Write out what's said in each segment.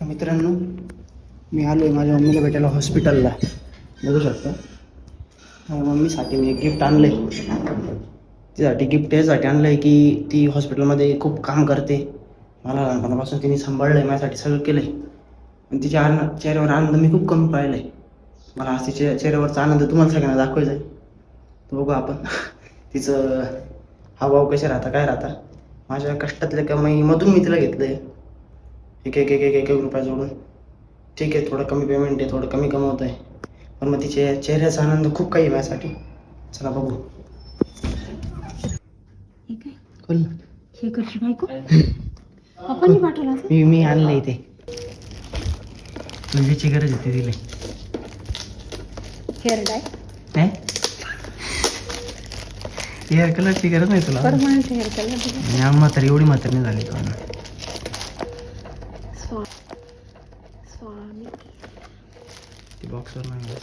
मित्रांनो, मी आलो आहे माझ्या मम्मीला भेटायला हॉस्पिटलला. बघू शकता माझ्या मम्मीसाठी मी एक गिफ्ट आणलं आहे. तिच्यासाठी गिफ्ट यासाठी आणलं आहे की ती हॉस्पिटलमध्ये खूप काम करते. मला लहानपणापासून तिने सांभाळलं आहे, माझ्यासाठी सगळं केलं आहे. पण तिच्या चेहऱ्यावर आनंद मी खूप कमी पाहिला आहे. मला आज तिच्या चेहऱ्यावरचा आनंद तुम्हाला सगळ्यांना दाखवायचा आहे. तर बघू आपण तिचं हावभाव कसे राहता, काय राहता. माझ्या कष्टातल्या कमाईमधून मी तिला घेतलं आहे, एक रुपया जोडून. ठीक आहे, थोडं कमी पेमेंट आहे, थोडं कमी कमवत आहे, पण मग तिच्या चेहऱ्याचा आनंद खूप काही आहे माझ्यासाठी. चला बघू. बोल ना. हे करशी बायको आपण पाठवला मी आणलं इथे, तुझ्याची गरज होती दिले. हेअर डाय नाही, हेअर कलरची गरज नाही तुला. Permanent hair colour. आणि म्हातारी एवढी म्हातारी नाही झाली तुला. स्वामी ती बॉक्सवर नाही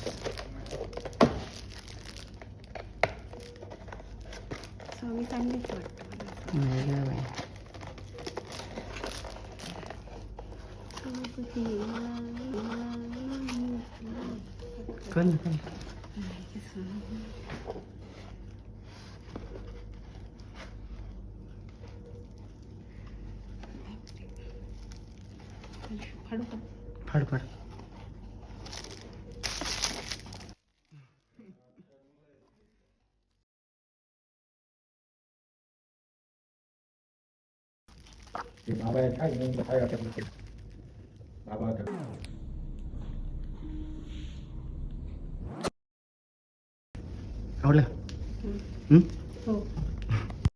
स्वामी चांगलीच वाटतं. कल फाड फाड. आवडलं? हो.